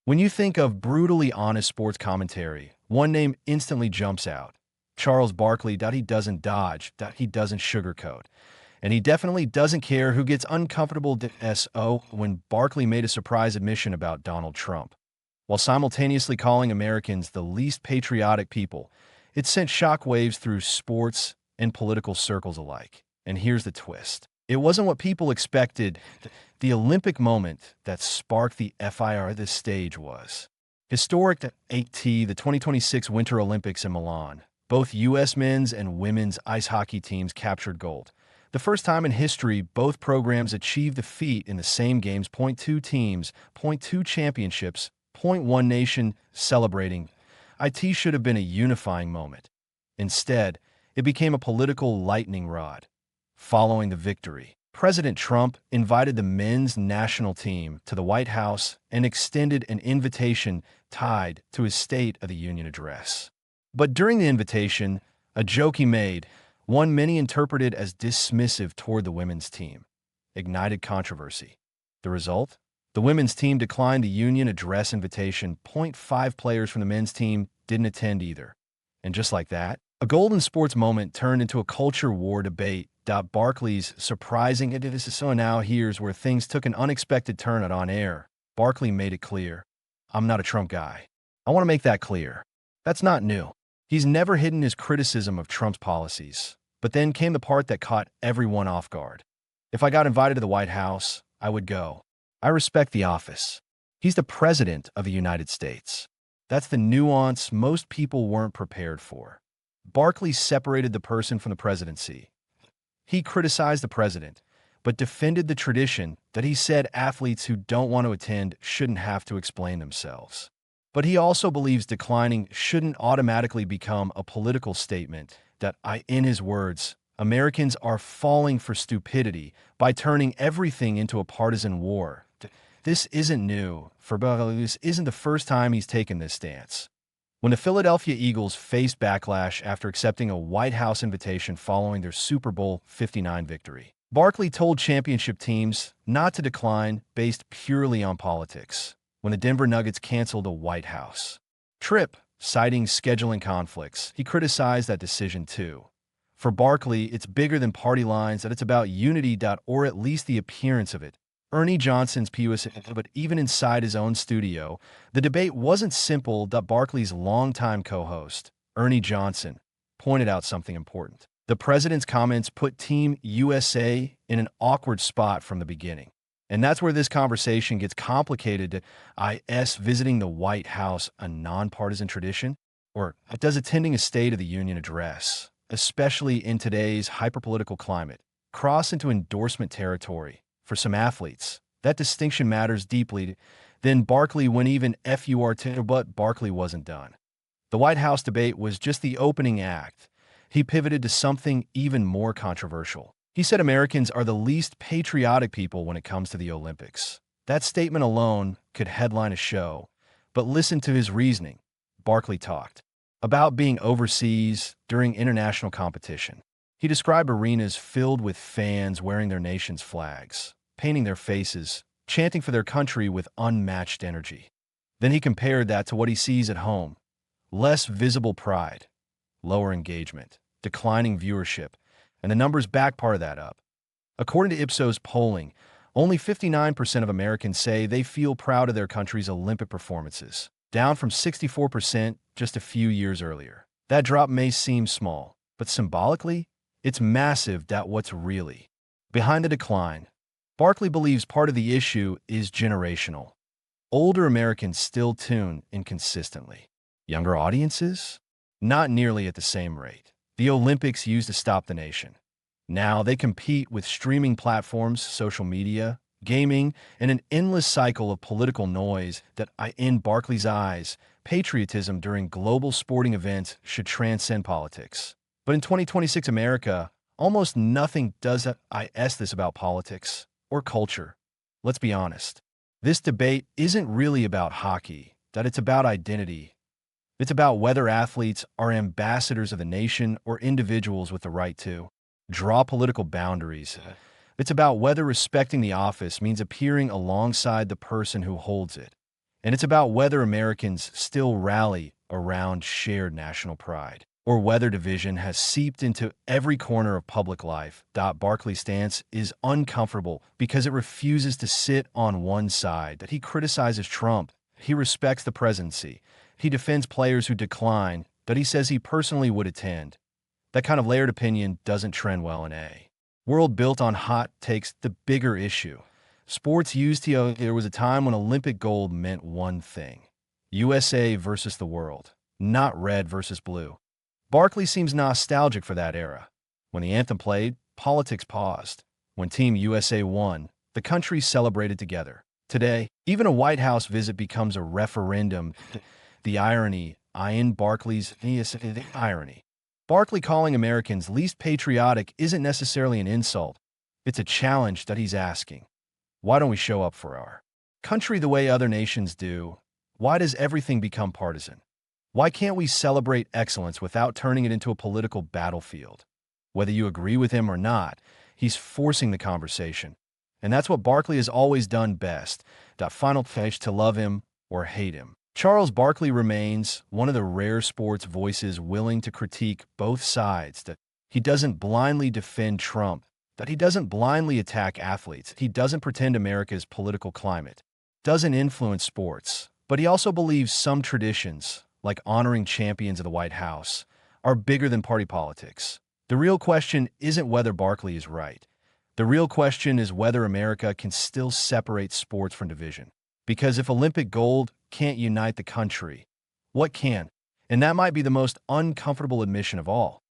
When you think of brutally honest sports commentary, one name instantly jumps out. Charles Barkley. He doesn't dodge, he doesn't sugarcoat. And he definitely doesn't care who gets uncomfortable. When Barkley made a surprise admission about Donald Trump, while simultaneously calling Americans the least patriotic people, it sent shockwaves through sports and political circles alike. And here's the twist. It wasn't what people expected. The Olympic moment that sparked the fire this stage was historic at 8T, the 2026 Winter Olympics in Milan. Both U.S. men's and women's ice hockey teams captured gold. The first time in history, both programs achieved the feat in the same games. Point two teams, point two championships, point one nation celebrating. IT should have been a unifying moment. Instead, it became a political lightning rod. Following the victory, President Trump invited the men's national team to the White House and extended an invitation tied to his State of the Union address. But during the invitation, a joke he made, one many interpreted as dismissive toward the women's team, ignited controversy. The result? The women's team declined the union address invitation. 0.5 players from the men's team didn't attend either. And just like that, a golden sports moment turned into a culture war debate. Barkley's surprising so now here's where things took an unexpected turn at On Air. Barkley made it clear, I'm not a Trump guy. I want to make that clear. That's not new. He's never hidden his criticism of Trump's policies. But then came the part that caught everyone off guard. If I got invited to the White House, I would go. I respect the office. He's the President of the United States. That's the nuance most people weren't prepared for. Barkley separated the person from the presidency. He criticized the president, but defended the tradition that he said athletes who don't want to attend shouldn't have to explain themselves. But he also believes declining shouldn't automatically become a political statement in his words, Americans are falling for stupidity by turning everything into a partisan war. This isn't new. For Barkley, this isn't the first time he's taken this stance. When the Philadelphia Eagles faced backlash after accepting a White House invitation following their Super Bowl 59 victory, Barkley told championship teams not to decline based purely on politics. When the Denver Nuggets canceled a White House trip, citing scheduling conflicts, he criticized that decision too. For Barkley, it's bigger than party lines, that it's about unity. Or at least the appearance of it. Ernie Johnson's PUS, but even inside his own studio, the debate wasn't simple. Barkley's longtime co-host, Ernie Johnson, pointed out something important. The president's comments put Team USA in an awkward spot from the beginning. And that's where this conversation gets complicated. Is visiting the White House a nonpartisan tradition? Or does attending a State of the Union address, especially in today's hyperpolitical climate, cross into endorsement territory? For some athletes, that distinction matters deeply. Then Barkley went even but Barkley wasn't done. The White House debate was just the opening act. He pivoted to something even more controversial. He said Americans are the least patriotic people when it comes to the Olympics. That statement alone could headline a show. But listen to his reasoning. Barkley talked about being overseas during international competition. He described arenas filled with fans wearing their nation's flags, painting their faces, chanting for their country with unmatched energy. Then he compared that to what he sees at home. Less visible pride, lower engagement, declining viewership, and the numbers back part of that up. According to Ipsos polling, only 59% of Americans say they feel proud of their country's Olympic performances, down from 64% just a few years earlier. That drop may seem small, but symbolically, it's massive. What's really behind the decline? Barkley believes part of the issue is generational. Older Americans still tune inconsistently. Younger audiences? Not nearly at the same rate. The Olympics used to stop the nation. Now they compete with streaming platforms, social media, gaming, and an endless cycle of political noise that, in Barkley's eyes, patriotism during global sporting events should transcend politics. But in 2026 America, almost nothing does this about politics or culture. Let's be honest. This debate isn't really about hockey, it's about identity. It's about whether athletes are ambassadors of the nation or individuals with the right to draw political boundaries. It's about whether respecting the office means appearing alongside the person who holds it. And it's about whether Americans still rally around shared national pride, or whether division has seeped into every corner of public life. Barkley's stance is uncomfortable because it refuses to sit on one side. That he criticizes Trump, he respects the presidency, he defends players who decline, that he says he personally would attend. That kind of layered opinion doesn't trend well in a world built on hot takes. The bigger issue. Sports used to, there was a time when Olympic gold meant one thing. USA versus the world, not red versus blue. Barkley seems nostalgic for that era. When the anthem played, politics paused. When Team USA won, the country celebrated together. Today, even a White House visit becomes a referendum. The irony, Barkley's irony. Barkley calling Americans least patriotic isn't necessarily an insult. It's a challenge that he's asking. Why don't we show up for our country the way other nations do? Why does everything become partisan? Why can't we celebrate excellence without turning it into a political battlefield? Whether you agree with him or not, he's forcing the conversation. And that's what Barkley has always done best. That final finish, to love him or hate him. Charles Barkley remains one of the rare sports voices willing to critique both sides. That he doesn't blindly defend Trump, that he doesn't blindly attack athletes, he doesn't pretend America's political climate doesn't influence sports, but he also believes some traditions, like honoring champions of the White House, are bigger than party politics. The real question isn't whether Barkley is right. The real question is whether America can still separate sports from division. Because if Olympic gold can't unite the country, what can? And that might be the most uncomfortable admission of all.